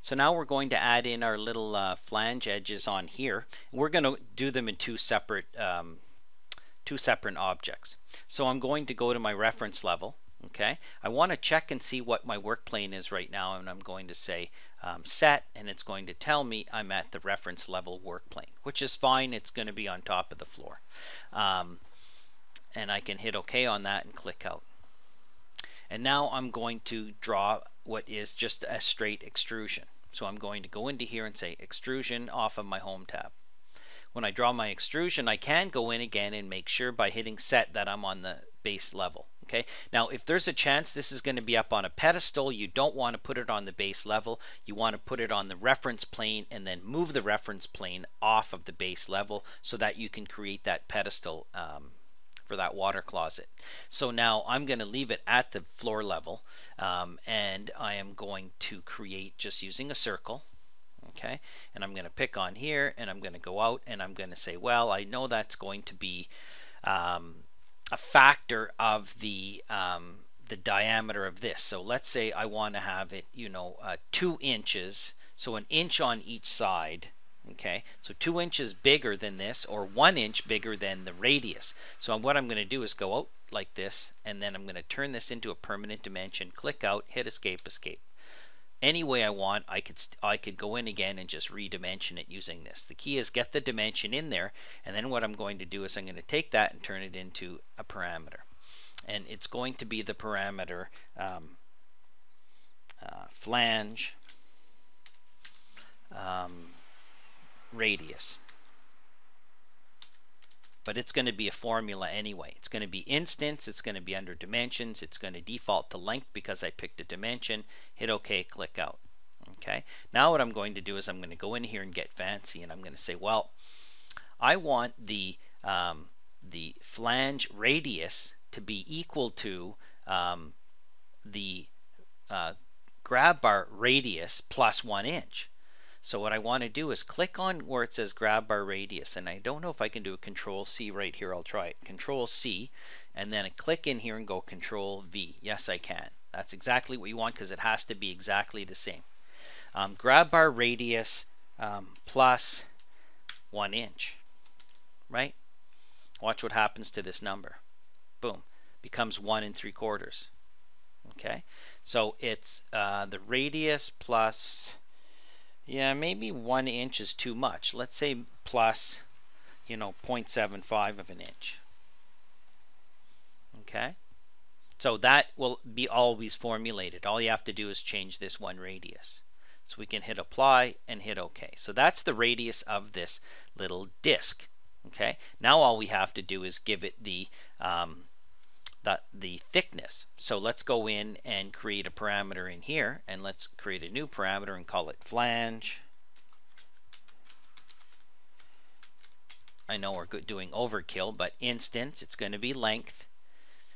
So now we're going to add in our little flange edges on here. We're going to do them in two separate objects. So I'm going to go to my reference level. Okay, I want to check and see what my work plane is right now, and I'm going to say set, and it's going to tell me I'm at the reference level work plane, which is fine. It's going to be on top of the floor. And I can hit OK on that and click out. And now I'm going to draw what is just a straight extrusion. So I'm going to go into here and say extrusion off of my home tab. When I draw my extrusion, I can go in again and make sure by hitting set that I'm on the base level. Okay. Now if there's a chance this is going to be up on a pedestal, you don't want to put it on the base level. You want to put it on the reference plane and then move the reference plane off of the base level so that you can create that pedestal for that water closet. So now I'm going to leave it at the floor level, and I am going to create just using a circle. Okay, and I'm going to pick on here, and I'm going to go out, and I'm going to say, well, I know that's going to be a factor of the diameter of this. So let's say I want to have it, 2 inches, so an inch on each side. Okay, so 2 inches bigger than this, or 1 inch bigger than the radius. So what I'm going to do is go out like this, and then I'm going to turn this into a permanent dimension, click out, hit escape, escape. Any way I want, I could go in again and just redimension it using this. The key is get the dimension in there, and then what I'm going to do is I'm going to take that and turn it into a parameter. And it's going to be the parameter flange radius. But it's going to be a formula anyway. It's going to be instance, it's going to be under dimensions, it's going to default to length because I picked a dimension, hit OK, click out. Okay, now what I'm going to do is I'm going to go in here and get fancy, and I'm going to say, well, I want the flange radius to be equal to the grab bar radius plus 1 inch. So what I want to do is click on where it says grab bar radius, and I don't know if I can do a Control C right here. I'll try it. Control C, and then I click in here and go Control V. Yes, I can. That's exactly what you want because it has to be exactly the same. Grab bar radius plus 1 inch, right? Watch what happens to this number. Boom, becomes 1 3/4. Okay, so it's the radius plus. Yeah, maybe 1 inch is too much. Let's say plus, 0.75 of an inch. Okay? So that will be always formulated. All you have to do is change this one radius. So we can hit apply and hit OK. So that's the radius of this little disc. Okay? Now all we have to do is give it the thickness. So let's go in and create a parameter in here, and let's create a new parameter and call it flange. I know we're doing overkill, but instance, it's going to be length,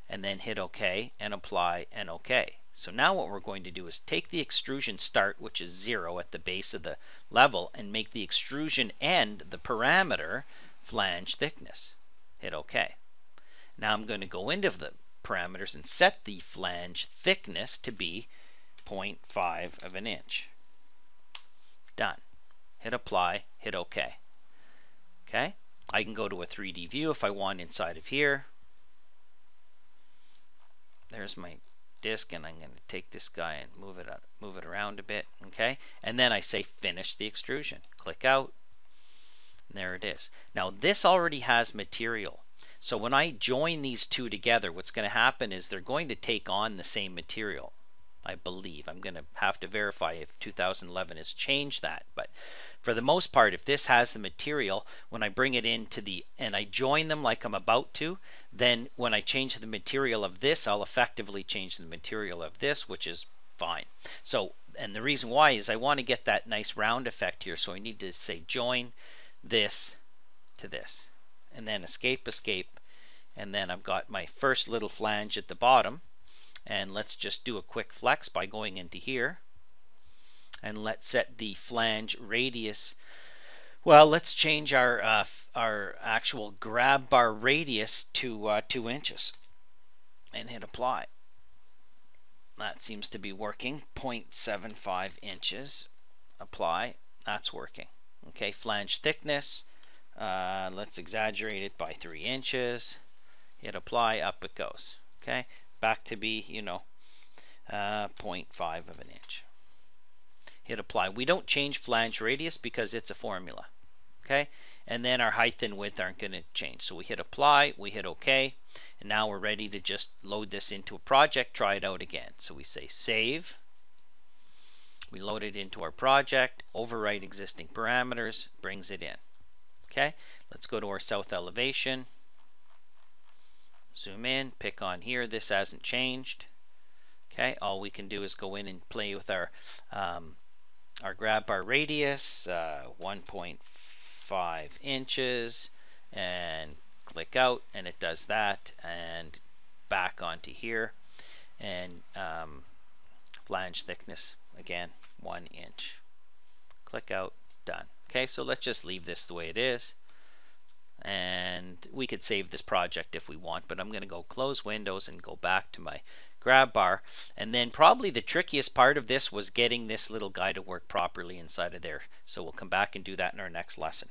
and then hit OK and apply and OK. So now what we're going to do is take the extrusion start, which is 0 at the base of the level, and make the extrusion end the parameter flange thickness. Hit OK. Now I'm going to go into the parameters and set the flange thickness to be 0.5 of an inch. Done. Hit apply, hit OK. Okay, I can go to a 3D view if I want inside of here. There's my disk, and I'm going to take this guy and move it around a bit. Okay, and then I say finish the extrusion. Click out. And there it is. Now this already has material. So when I join these two together, what's going to happen is they're going to take on the same material, I believe. I'm going to have to verify if 2011 has changed that. But for the most part, if this has the material, when I bring it into and I join them like I'm about to, then when I change the material of this, I'll effectively change the material of this, which is fine. So, and the reason why is I want to get that nice round effect here. So I need to say join this to this, and then escape, escape, and then I've got my first little flange at the bottom. And let's just do a quick flex by going into here, and let's set the flange radius. Well, let's change our actual grab bar radius to 2 inches and hit apply. That seems to be working. 0.75 inches. apply. That's working. Okay, flange thickness. Let's exaggerate it by 3 inches. Hit apply, up it goes. Okay, back to be, 0.5 of an inch. Hit apply. We don't change flange radius because it's a formula. Okay, and then our height and width aren't going to change. So we hit apply, we hit OK, and now we're ready to just load this into a project, try it out again. So we say save. We load it into our project, overwrite existing parameters, brings it in. Okay, let's go to our south elevation. Zoom in, pick on here. This hasn't changed. Okay, all we can do is go in and play with our grab bar radius, 1.5 inches, and click out, and it does that, and back onto here, and flange thickness again 1 inch. Click out, done. Okay, so let's just leave this the way it is, and we could save this project if we want, but I'm going to go close Windows and go back to my grab bar. And then probably the trickiest part of this was getting this little guy to work properly inside of there. So we'll come back and do that in our next lesson.